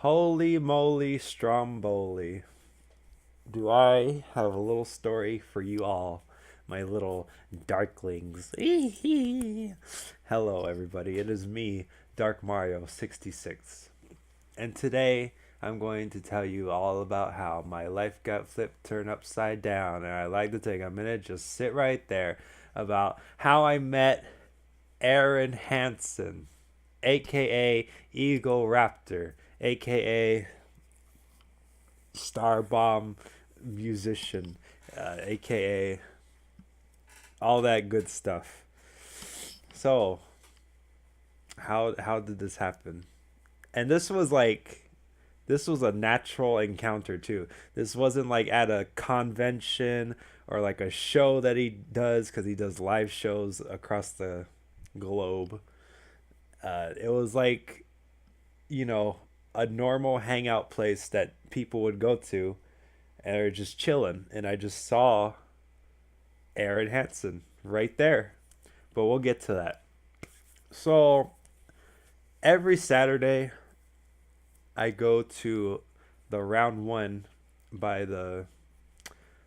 Holy moly stromboli. Do I have a little story for you all, my little darklings? Hello, everybody. It is me, Dark Mario 66. And today I'm going to tell you all about how my life got flipped, turned upside down. And I'd like to take a minute, just sit right there, about how I met Arin Hanson, aka Eagle Raptor, aka Star Bomb musician, aka all that good stuff. So, how did this happen? And this was a natural encounter too. This wasn't like at a convention or like a show that he does because he does live shows across the globe. It was like, you know, a normal hangout place that people would go to and are just chilling. And I just saw Arin Hanson right there. But we'll get to that. So every Saturday, I go to the Round One by the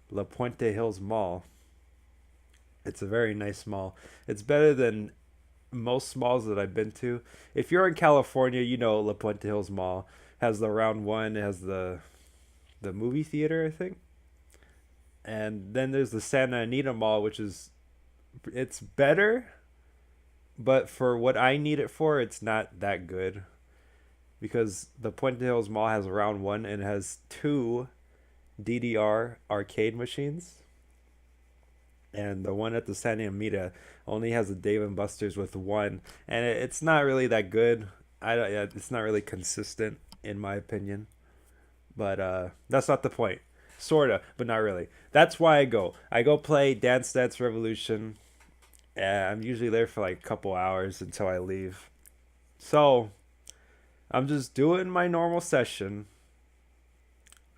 La Puente Hills Mall. It's a very nice mall. It's better than most malls that I've been to. If you're in California, you know La Puente Hills Mall has the Round One, it has the movie theater, I think. And then there's the Santa Anita Mall, which is it's better, but for what I need it for, it's not that good because the Puente Hills Mall has Round One and it has two DDR arcade machines, and the one at the Santa Anita only has a Dave and Buster's with one, and it's not really that good. I don't, yeah, it's not really consistent in my opinion, but that's not the point. Sorta, but not really. That's why I go. I go play Dance Dance Revolution. And I'm usually there for like a couple hours until I leave. So I'm just doing my normal session,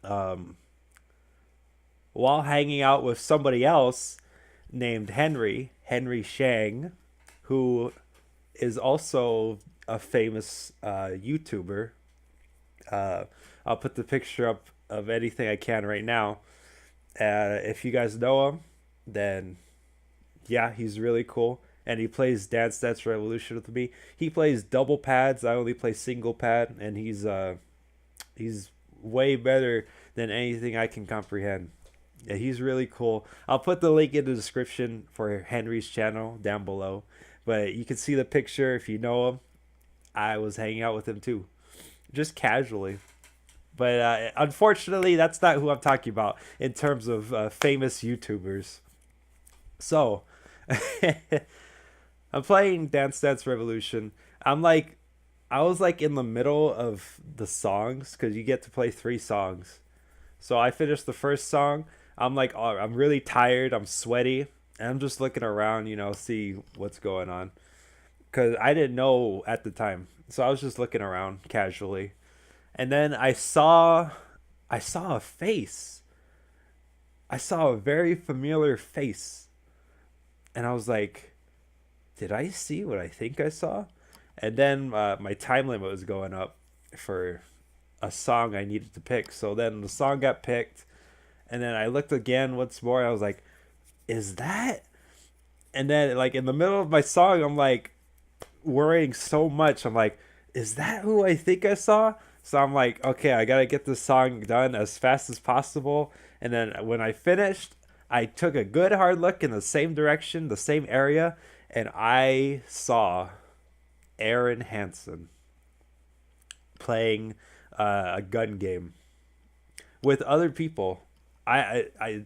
um, while hanging out with somebody else named Henry Shang, who is also a famous YouTuber. Uh, I'll put the picture up of anything I can right now. If you guys know him, then yeah, he's really cool. And he plays Dance Dance Revolution with me. He plays double pads. I only play single pad, and he's way better than anything I can comprehend. Yeah, he's really cool. I'll put the link in the description for Henry's channel down below. But you can see the picture if you know him. I was hanging out with him too, just casually. But unfortunately, that's not who I'm talking about in terms of famous YouTubers. So, I'm playing Dance Dance Revolution. I'm like, I was like in the middle of the songs because you get to play three songs. So I finished the first song. I'm like, oh, I'm really tired. I'm sweaty. And I'm just looking around, see what's going on. Because I didn't know at the time. So I was just looking around casually. And then I saw a face. I saw a very familiar face. And I was like, did I see what I think I saw? And then my time limit was going up for a song I needed to pick. So then the song got picked. And then I looked again once more. I was like, is that? And then, like, in the middle of my song, I'm like worrying so much. I'm like, is that who I think I saw? So I'm like, okay, I got to get this song done as fast as possible. And then when I finished, I took a good hard look in the same direction, the same area, and I saw Arin Hanson playing a gun game with other people. I, I I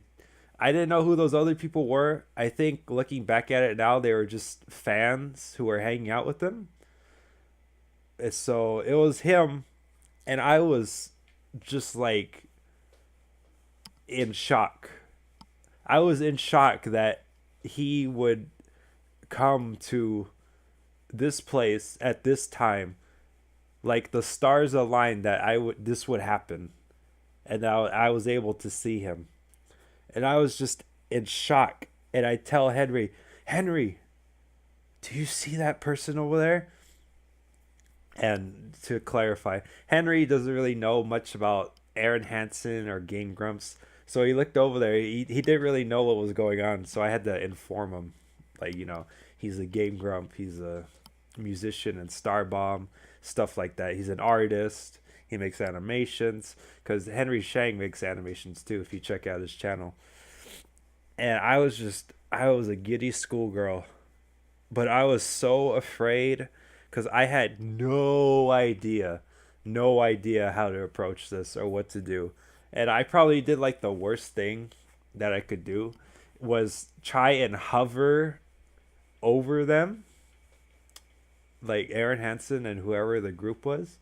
I didn't know who those other people were. I think looking back at it now, they were just fans who were hanging out with them. So it was him, and I was just like in shock. I was in shock that he would come to this place at this time. Like the stars aligned that I would this would happen, and I was able to see him, and I was just in shock. And I tell Henry, do you see that person over there? And to clarify, Henry doesn't really know much about Arin Hanson or Game Grumps. So he looked over there. He didn't really know what was going on. So I had to inform him. Like, he's a Game Grump. He's a musician and Starbomb, stuff like that. He's an artist. He makes animations. Because Henry Shang makes animations too, if you check out his channel. And I was a giddy schoolgirl. But I was so afraid because I had no idea how to approach this or what to do. And I probably did like the worst thing that I could do was try and hover over them, like Aaron Hansen and whoever the group was.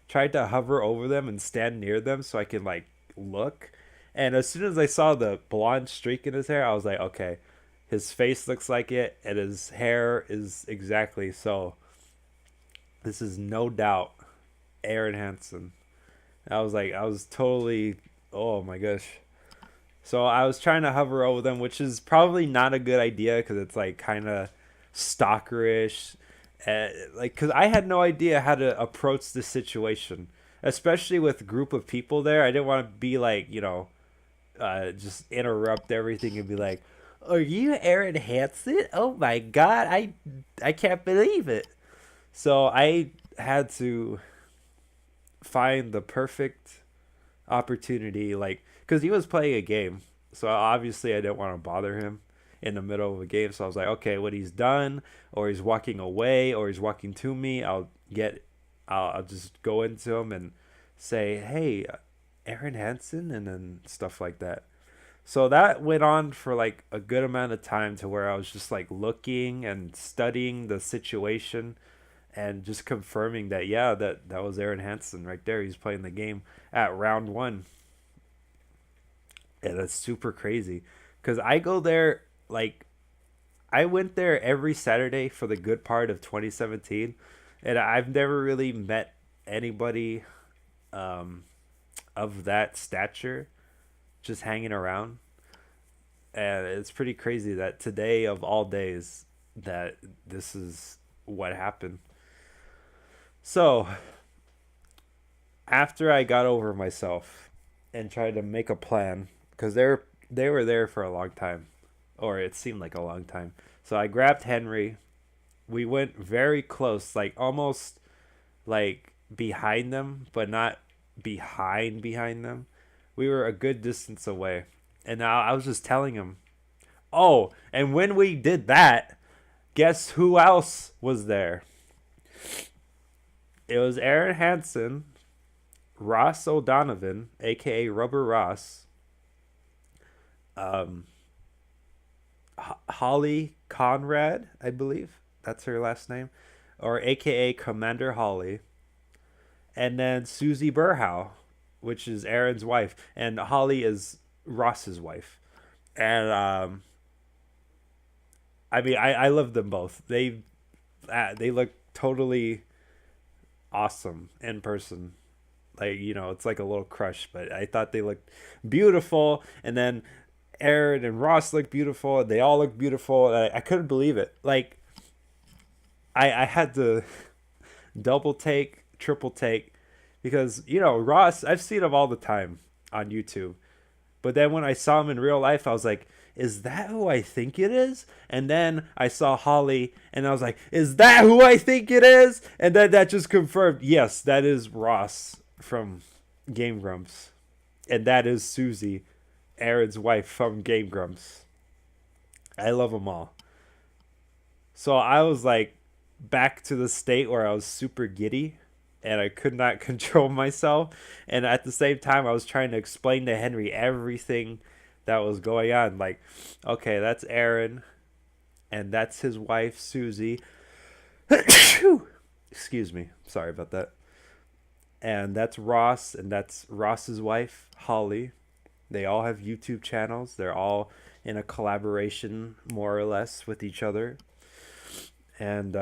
Tried to hover over them and stand near them so I can like look. And as soon as I saw the blonde streak in his hair, I was like, okay, his face looks like it, and his hair is exactly so. This is no doubt Aaron Hansen. I was totally, oh my gosh. So I was trying to hover over them, which is probably not a good idea because it's like kind of stalkerish. Because I had no idea how to approach the situation, especially with a group of people there. I didn't want to be like, just interrupt everything and be like, "Are you Aaron Hanson? Oh my God, I can't believe it." So I had to find the perfect opportunity, like, because he was playing a game, so obviously I didn't want to bother him in the middle of a game. So I was like, okay, when he's done, or he's walking away, or he's walking to me, I'll just go into him and say, "Hey, Aaron Hansen," and then stuff like that. So that went on for like a good amount of time to where I was just like looking and studying the situation and just confirming that yeah, that was Aaron Hansen right there. He's playing the game at round 1. And that's super crazy cuz I go there like I went there every Saturday for the good part of 2017, and I've never really met anybody um of that stature just hanging around. And it's pretty crazy that today of all days that this is what happened. So after I got over myself and tried to make a plan, because they were there for a long time, or it seemed like a long time. So I grabbed Henry. We went very close, like almost like behind them, but not behind them. We were a good distance away. And now I was just telling him, oh, and when we did that, guess who else was there? It was Aaron Hansen, Ross O'Donovan, aka Rubber Ross, um, Holly Conrad, I believe that's her last name, or aka Commander Holly, and then Susie Burhow, which is Aaron's wife, and Holly is Ross's wife. And I mean, I love them both. They look totally awesome in person. Like, it's like a little crush, but I thought they looked beautiful. And then Aaron and Ross look beautiful. They all look beautiful. I couldn't believe it. Like, I had to double take, triple take, because Ross, I've seen him all the time on YouTube. But then when I saw him in real life, I was like, is that who I think it is? And then I saw Holly, and I was like, is that who I think it is? And then that just confirmed, yes, that is Ross from Game Grumps. And that is Susie, Aaron's wife from Game Grumps. I love them all. So I was like back to the state where I was super giddy and I could not control myself. And at the same time, I was trying to explain to Henry everything that was going on. Like, okay, that's Aaron, and that's his wife, Susie. Excuse me. Sorry about that. And that's Ross, and that's Ross's wife, Holly. They all have YouTube channels. They're all in a collaboration, more or less, with each other. And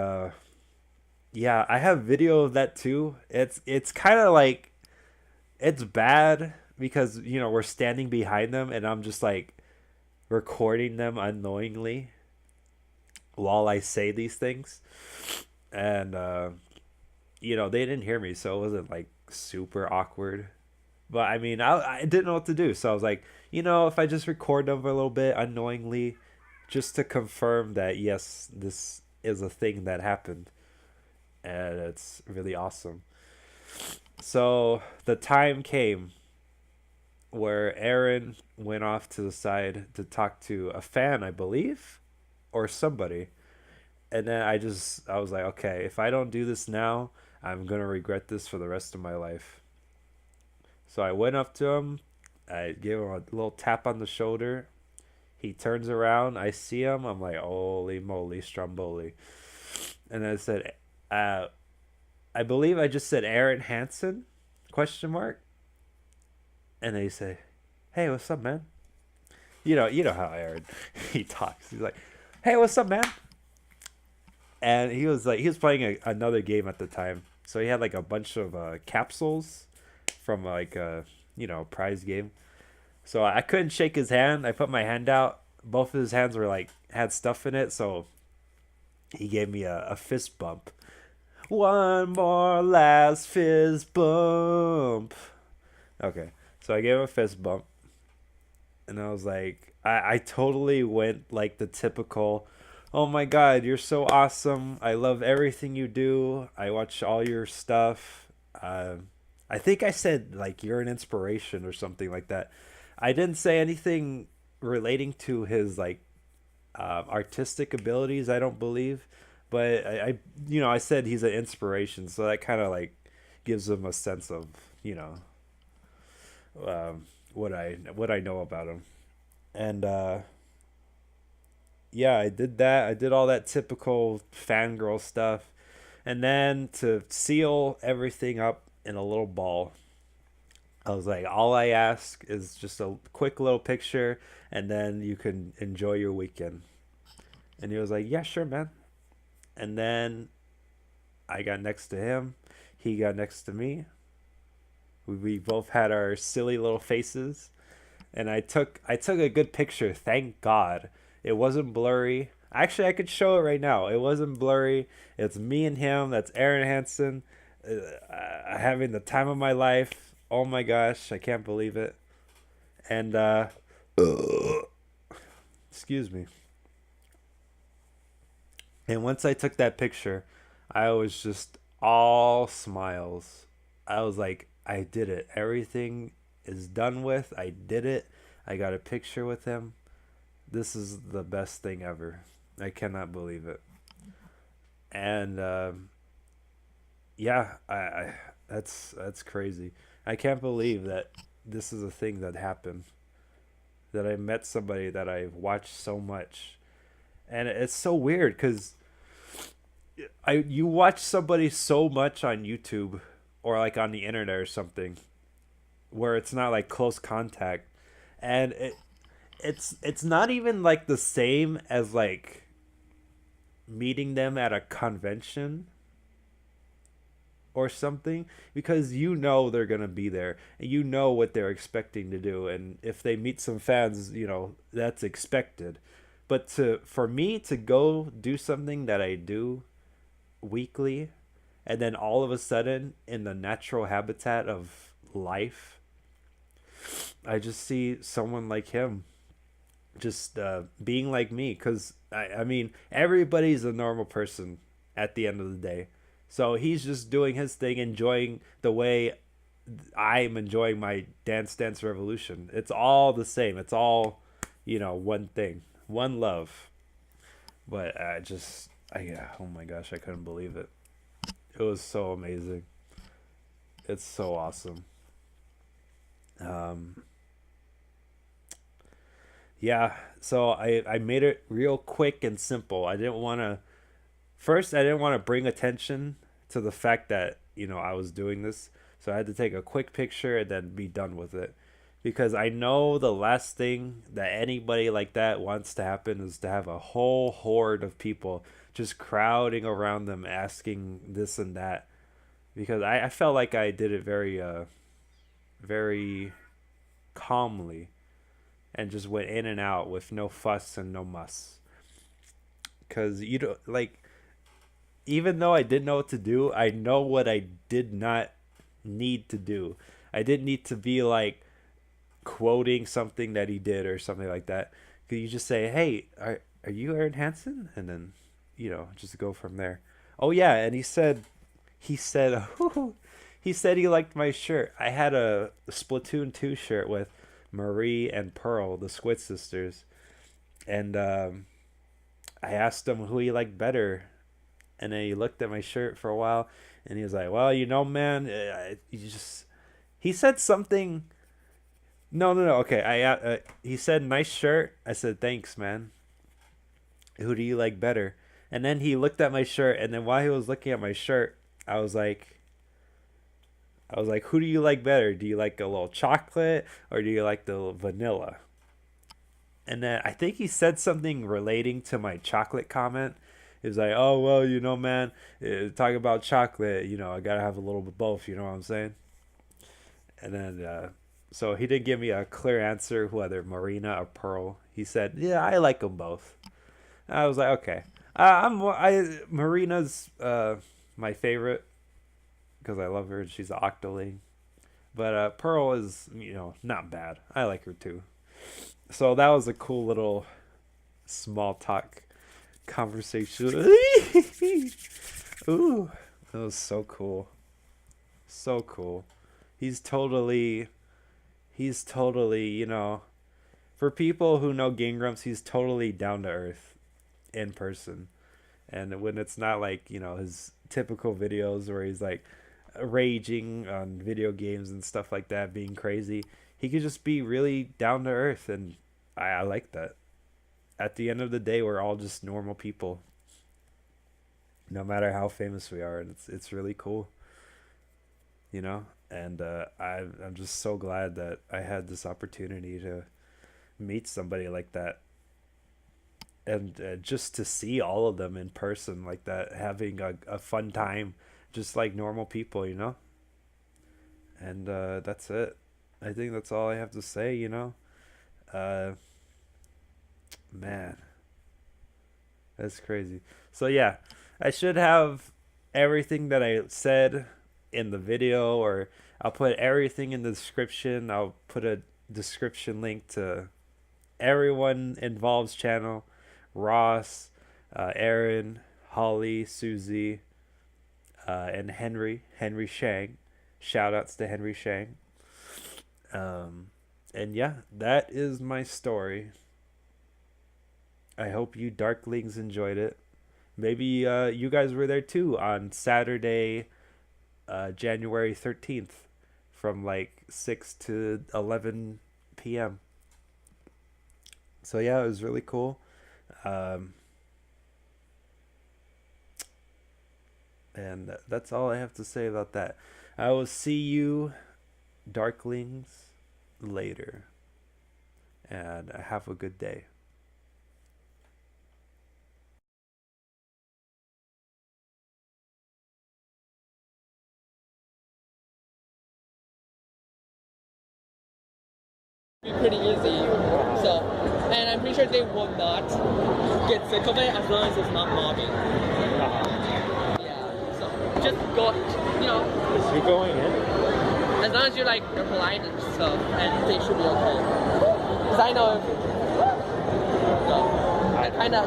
yeah, I have video of that too. It's kind of like it's bad because we're standing behind them and I'm just like recording them unknowingly while I say these things. And they didn't hear me, so it wasn't like super awkward. But I mean, I didn't know what to do, so I was like, if I just record them a little bit unknowingly, just to confirm that yes, this is a thing that happened, and it's really awesome. So the time came where Aaron went off to the side to talk to a fan, I believe, or somebody. And then I was like, okay, if I don't do this now, I'm going to regret this for the rest of my life. So I went up to him. I gave him a little tap on the shoulder. He turns around. I see him. I'm like, holy moly, Stromboli. And I said, uh, I believe I just said Arin Hanson? Question mark. And they say, "Hey, what's up, man?" You know how Aaron he talks. He's like, "Hey, what's up, man?" And he was playing another game at the time, so he had like a bunch of capsules from like a prize game. So I couldn't shake his hand. I put my hand out. Both of his hands were like had stuff in it, so he gave me a fist bump. One more last fist bump. Okay, so I gave him a fist bump, and I was like, I totally went like the typical, oh my god, you're so awesome. I love everything you do. I watch all your stuff. I think I said like you're an inspiration or something like that. I didn't say anything relating to his like artistic abilities. I don't believe, but I said he's an inspiration, so that kind of like gives him a sense of you know what I know about him. And yeah, I did that. I did all that typical fangirl stuff. And then to seal everything up in a little ball, I was like, all I ask is just a quick little picture, and then you can enjoy your weekend. And he was like, yeah, sure, man. And then I got next to him. He got next to me. We both had our silly little faces, and I took a good picture. Thank God, it wasn't blurry. Actually, I could show it right now. It wasn't blurry. It's me and him. That's Arin Hanson, having the time of my life. Oh my gosh, I can't believe it. And excuse me. And once I took that picture, I was just all smiles. I was like, I did it. Everything is done with. I did it. I got a picture with him. This is the best thing ever. I cannot believe it. And yeah, that's crazy. I can't believe that this is a thing that happened. That I met somebody that I've watched so much, and it's so weird because you watch somebody so much on YouTube or like on the internet or something where it's not like close contact, and it's not even like the same as like meeting them at a convention or something, because they're gonna be there and you know what they're expecting to do, and if they meet some fans, that's expected. But to for me to go do something that I do weekly, and then all of a sudden in the natural habitat of life, I just see someone like him just being like me, because I mean everybody's a normal person at the end of the day, so he's just doing his thing, enjoying the way I'm enjoying my Dance Revolution. It's all the same. It's all, one thing, one love. But yeah, oh my gosh, I couldn't believe it. It was so amazing. It's so awesome. Um, yeah, so I made it real quick and simple. I didn't want to bring attention to the fact that, I was doing this. So I had to take a quick picture and then be done with it. Because I know the last thing that anybody like that wants to happen is to have a whole horde of people just crowding around them asking this and that. Because I felt like I did it very, very calmly and just went in and out with no fuss and no muss. Because you don't like even though I didn't know what to do, I know what I did not need to do. I didn't need to be like quoting something that he did or something like that. Could you just say, "Hey, are you Arin Hanson?" And then, just go from there. Oh yeah, and he said he said he liked my shirt. I had a Splatoon 2 shirt with Marie and Pearl, the Squid sisters, and I asked him who he liked better, and then he looked at my shirt for a while, and he was like, "Well, man, he said something." No, no, no. Okay, he said nice shirt. I said thanks, man. Who do you like better? And then he looked at my shirt, and then while he was looking at my shirt, I was like, who do you like better? Do you like a little chocolate or do you like the vanilla? And then I think he said something relating to my chocolate comment. He was like, "Oh well, man, talk about chocolate. I gotta have a little bit of both. You know what I'm saying?" And then so he didn't give me a clear answer whether Marina or Pearl. He said, "Yeah, I like them both." I was like, "Okay." Marina's my favorite because I love her. She's an octoling. But Pearl is, not bad. I like her too. So that was a cool little small talk conversation. Ooh, that was so cool. So cool. He's totally, for people who know Game Grumps, he's totally down to earth in person. And when it's not like, his typical videos where he's like raging on video games and stuff like that, being crazy, he could just be really down to earth. And I like that. At the end of the day, we're all just normal people, no matter how famous we are. And it's really cool, and I'm just so glad that I had this opportunity to meet somebody like that, and just to see all of them in person like that, having a fun time, just like normal people, and that's it. I think that's all I have to say. Man, that's crazy. So yeah, I should have everything that I said in the video, or I'll put everything in the description. I'll put a description link to everyone involved's channel: Ross, Aaron, Holly, Susie, and Henry Shang. Shout outs to Henry Shang. And yeah, that is my story. I hope you Darklings enjoyed it. Maybe you guys were there too on Saturday, January 13th, from like 6 to 11 p.m. So yeah, it was really cool. And that's all I have to say about that. I will see you, Darklings, later. And have a good day. Be pretty easy. So, and I'm pretty sure they will not get sick of it as long as it's not mobbing. Yeah. So just go. Is he going in? As long as you're polite and stuff, and they should be okay. Cause I know. So, I kind of.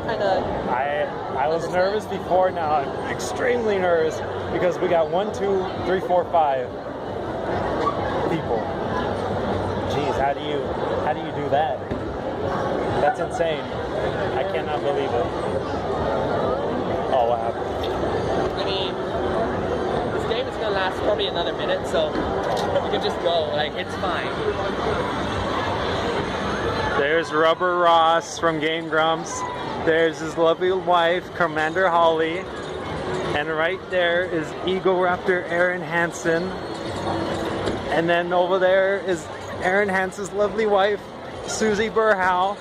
I was nervous before. Now I'm extremely nervous because we got 1, 2, 3, 4, 5 people. Jeez, how do you do that? That's insane. I cannot believe it. Oh, what happened? I mean, this game is gonna last probably another minute, so you can just go. It's fine. There's Rubber Ross from Game Grumps. There's his lovely wife, Commander Holly. And right there is Eagle Raptor Arin Hanson. And then over there is Arin Hanson's lovely wife, Susie Burhow.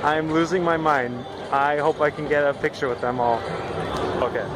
I'm losing my mind. I hope I can get a picture with them all. Okay.